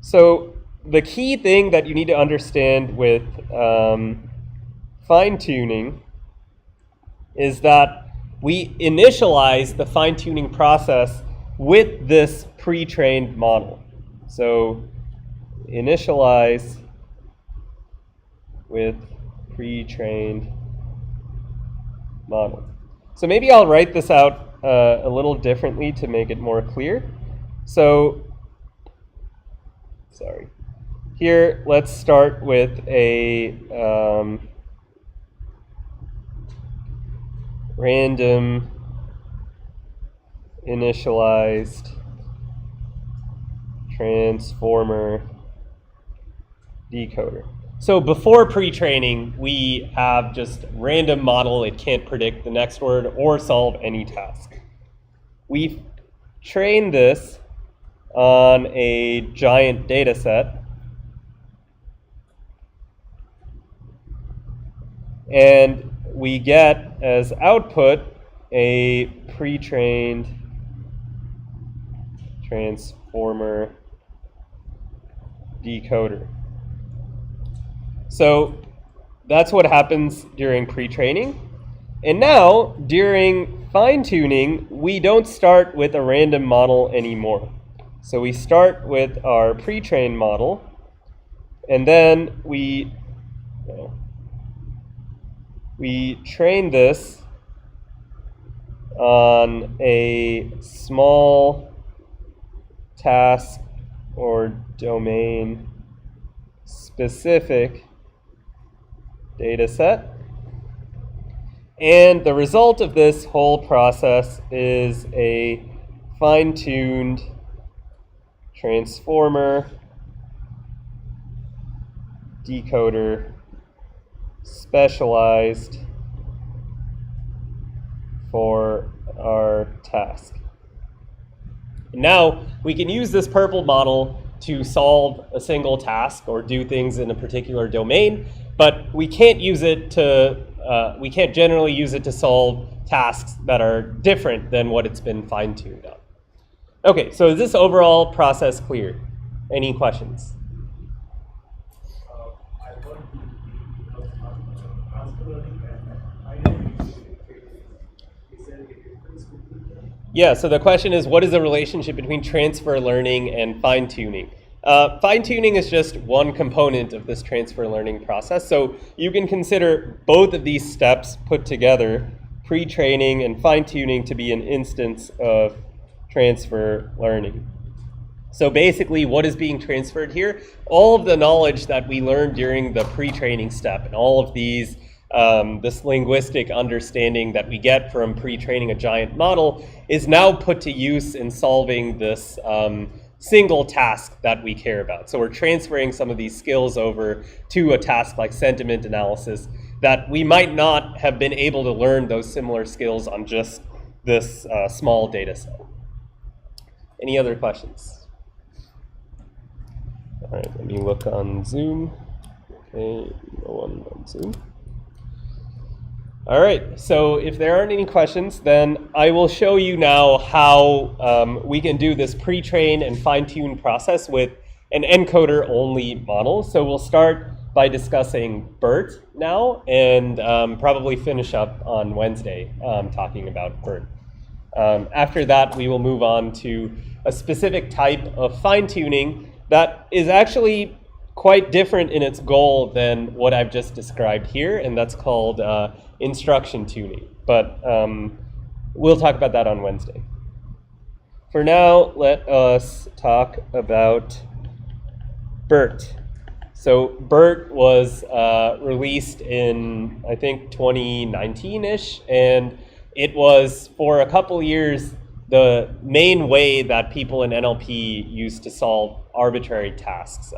So the key thing that you need to understand with fine-tuning is that we initialize the fine-tuning process with this pre-trained model. So initialize with pre-trained model. So maybe I'll write this out a little differently to make it more clear. So, sorry. Here, let's start with a random initialized transformer decoder. So before pre-training, we have just random model. It can't predict the next word or solve any task. We train this on a giant data set. And we get as output a pre-trained transformer decoder. So that's what happens during pre-training. And now, during fine-tuning, we don't start with a random model anymore. So we start with our pre-trained model, and then we train this on a small task or domain specific data set. And the result of this whole process is a fine-tuned transformer decoder specialized for our task. Now we can use this purple model to solve a single task or do things in a particular domain, but we can't use it to we can't generally use it to solve tasks that are different than what it's been fine-tuned on. Okay, so is this overall process clear? Any questions? I want to transfer learning and identity. Is there a difference between them? Yeah, so the question is, what is the relationship between transfer learning and fine-tuning? Fine-tuning is just one component of this transfer learning process. So you can consider both of these steps put together, pre-training and fine-tuning, to be an instance of transfer learning. So basically, what is being transferred here? All of the knowledge that we learned during the pre-training step and all of these this linguistic understanding that we get from pre-training a giant model is now put to use in solving this single task that we care about. So we're transferring some of these skills over to a task like sentiment analysis that we might not have been able to learn those similar skills on just this small data set. Any other questions? All right, let me look on Zoom. Okay, no one on Zoom. All right, so if there aren't any questions, then I will show you now how we can do this pre-train and fine-tune process with an encoder-only model. So we'll start by discussing BERT now, and probably finish up on Wednesday talking about BERT. After that, we will move on to a specific type of fine-tuning that is actually quite different in its goal than what I've just described here, and that's called instruction tuning. But we'll talk about that on Wednesday. For now, let us talk about BERT. So BERT was released in, I think, 2019-ish, and it was, for a couple years, the main way that people in NLP used to solve arbitrary tasks.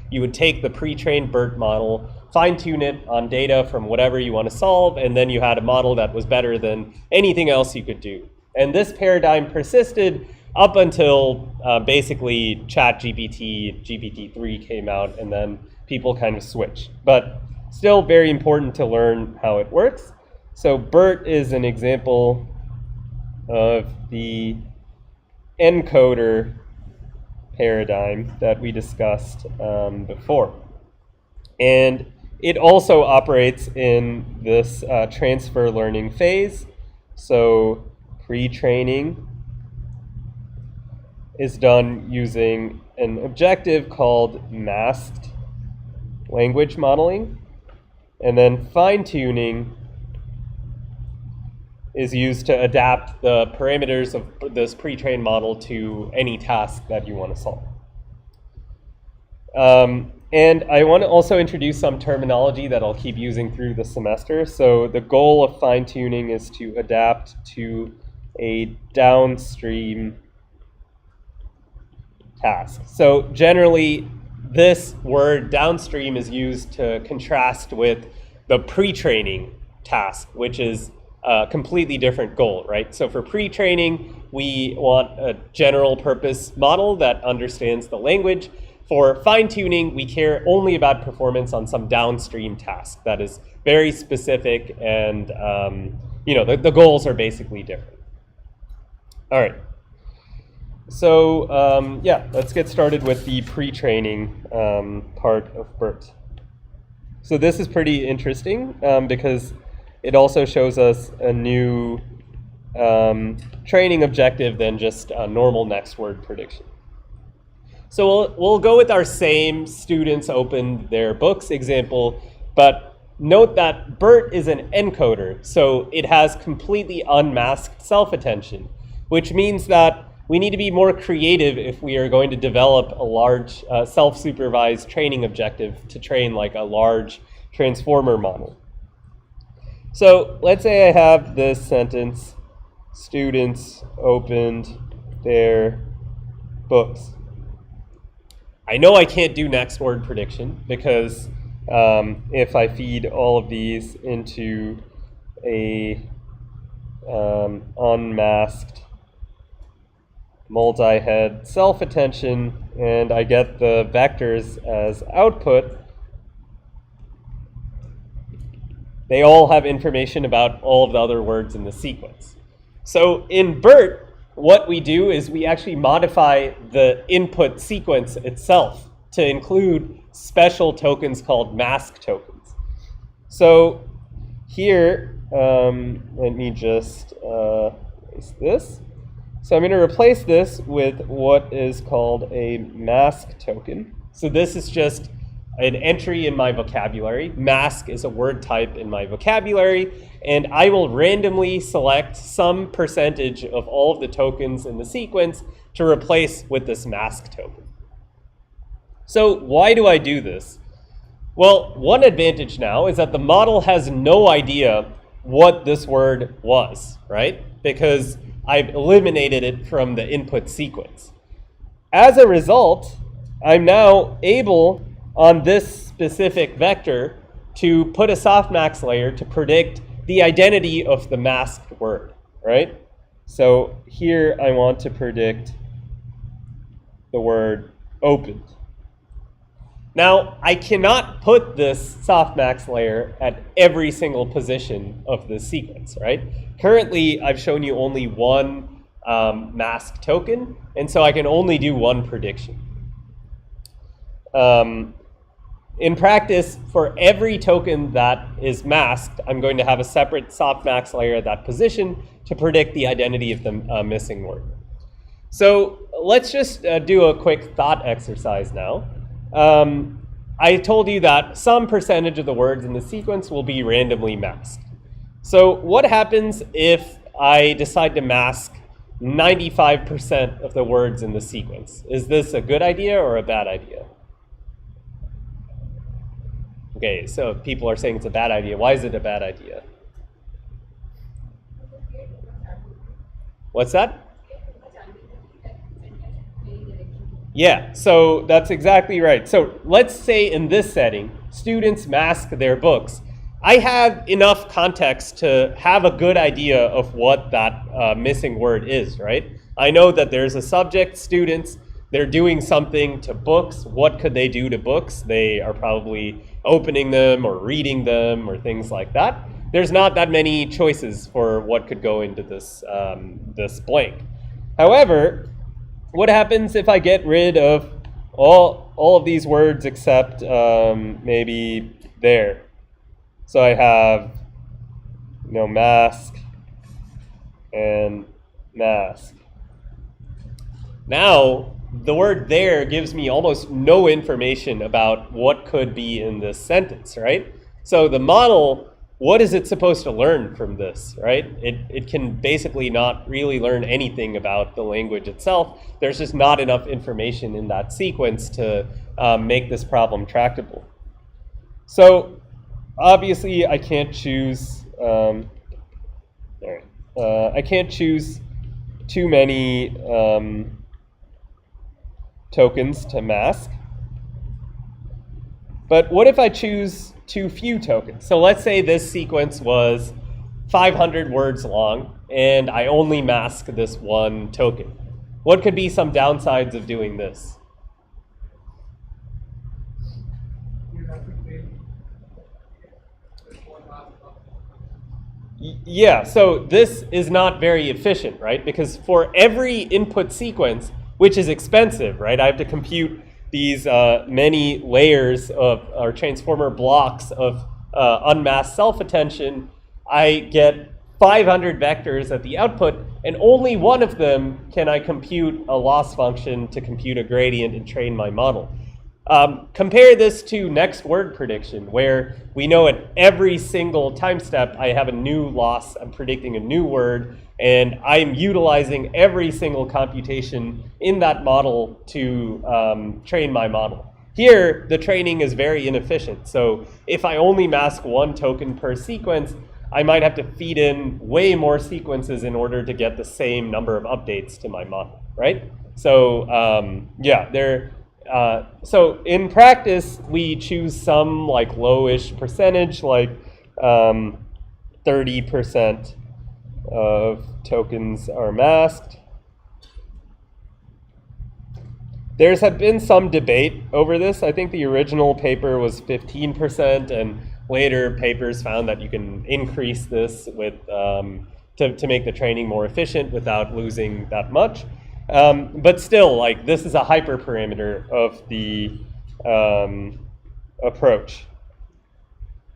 You would take the pre-trained BERT model, fine-tune it on data from whatever you want to solve, and then you had a model that was better than anything else you could do. And this paradigm persisted up until basically ChatGPT, GPT-3 came out, and then people kind of switched. But still very important to learn how it works. So BERT is an example of the encoder paradigm that we discussed before. And it also operates in this transfer learning phase. So pre-training is done using an objective called masked language modeling. And then fine-tuning is used to adapt the parameters of this pre-trained model to any task that you want to solve. And I want to also introduce some terminology that I'll keep using through the semester. So the goal of fine-tuning is to adapt to a downstream task. So generally, this word downstream is used to contrast with the pre-training task, which is a completely different goal, right? So for pre-training, we want a general purpose model that understands the language. For fine-tuning, we care only about performance on some downstream task that is very specific, and the goals are basically different. All right. So let's get started with the pre-training part of BERT. So this is pretty interesting because it also shows us a new training objective than just a normal next word prediction. So we'll go with our same students opened their books example, but note that BERT is an encoder, so it has completely unmasked self-attention, which means that we need to be more creative if we are going to develop a large self-supervised training objective to train like a large transformer model. So let's say I have this sentence, students opened their books. I know I can't do next word prediction because if I feed all of these into a unmasked multi-head self-attention and I get the vectors as output, they all have information about all of the other words in the sequence. So in BERT, what we do is we actually modify the input sequence itself to include special tokens called mask tokens. So here, let me just erase this. So I'm going to replace this with what is called a mask token. So this is just an entry in my vocabulary. Mask is a word type in my vocabulary, and I will randomly select some percentage of all of the tokens in the sequence to replace with this mask token. So why do I do this? Well, one advantage now is that the model has no idea what this word was, right? Because I've eliminated it from the input sequence. As a result, I'm now able on this specific vector to put a softmax layer to predict the identity of the masked word, right? So here I want to predict the word opened. Now, I cannot put this softmax layer at every single position of the sequence, right? Currently, I've shown you only one mask token, and so I can only do one prediction. In practice, for every token that is masked, I'm going to have a separate softmax layer at that position to predict the identity of the missing word. So let's just do a quick thought exercise now. I told you that some percentage of the words in the sequence will be randomly masked. So what happens if I decide to mask 95% of the words in the sequence? Is this a good idea or a bad idea? Okay, so people are saying it's a bad idea. Why is it a bad idea? What's that? Yeah, so that's exactly right. So let's say in this setting, students mask their books. I have enough context to have a good idea of what that missing word is, right? I know that there's a subject, students, they're doing something to books. What could they do to books? They are probably opening them or reading them or things like that. there's not that many choices for what could go into this, this blank. However, what happens if I get rid of all of these words except maybe there? So I have, mask and mask. Now, the word there gives me almost no information about what could be in this sentence, right? So the model, what is it supposed to learn from this, right? It can basically not really learn anything about the language itself. There's just not enough information in that sequence to make this problem tractable. So obviously I can't choose, I can't choose too many tokens to mask. But what if I choose too few tokens? So let's say this sequence was 500 words long, and I only mask this one token. What could be some downsides of doing this? Yeah, so this is not very efficient, right? Because for every input sequence, which is expensive, right? I have to compute these many layers of, or transformer blocks of unmasked self-attention. I get 500 vectors at the output, and only one of them can I compute a loss function to compute a gradient and train my model. Compare this to next word prediction, where we know at every single time step I have a new loss, I'm predicting a new word, and I'm utilizing every single computation in that model to train my model. Here, the training is very inefficient. So if I only mask one token per sequence, I might have to feed in way more sequences in order to get the same number of updates to my model, right? So so in practice, we choose some like lowish percentage, like 30% of tokens are masked. There's been some debate over this. I think the original paper was 15%, and later papers found that you can increase this with to make the training more efficient without losing that much. But still, like, this is a hyperparameter of the approach.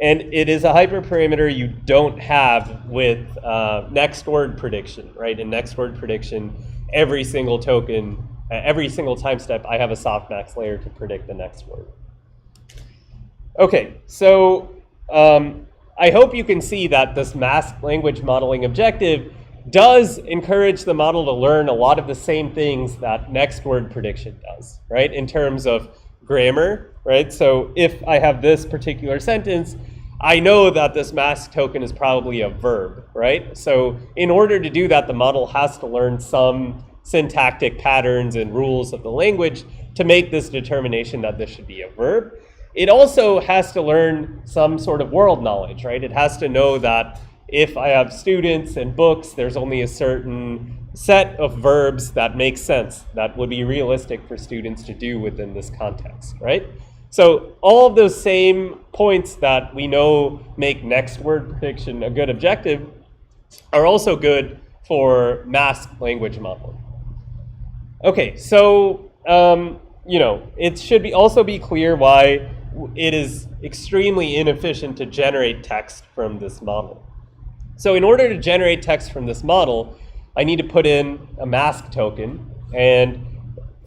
And it is a hyperparameter you don't have with next word prediction, right? In next word prediction, every single token, every single time step, I have a softmax layer to predict the next word. Okay, so I hope you can see that this masked language modeling objective does encourage the model to learn a lot of the same things that next word prediction does, right? In terms of grammar, right? So if I have this particular sentence, I know that this mask token is probably a verb, right? So in order to do that, the model has to learn some syntactic patterns and rules of the language to make this determination that this should be a verb. It also has to learn some sort of world knowledge, right? It has to know that if I have students and books, there's only a certain set of verbs that make sense, that would be realistic for students to do within this context, right? So all of those same points that we know make next word prediction a good objective are also good for masked language modeling. Okay, so it should also be clear why it is extremely inefficient to generate text from this model. So in order to generate text from this model, I need to put in a mask token and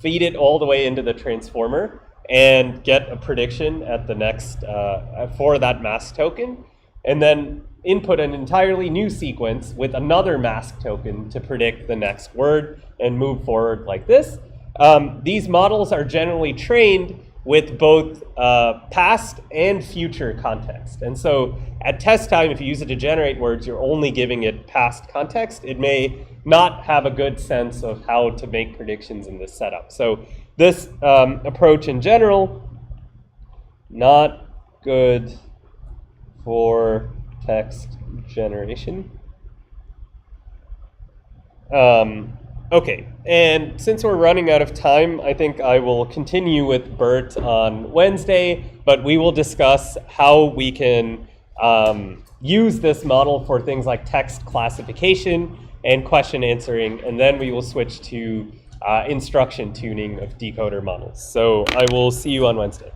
feed it all the way into the transformer and get a prediction at the next for that mask token, and then input an entirely new sequence with another mask token to predict the next word and move forward like this. These models are generally trained with both past and future context. And so at test time, if you use it to generate words, you're only giving it past context. It may not have a good sense of how to make predictions in this setup. So this approach in general, not good for text generation. Okay, and since we're running out of time, I think I will continue with Bert on Wednesday, but we will discuss how we can use this model for things like text classification and question answering, and then we will switch to instruction tuning of decoder models. So I will see you on Wednesday.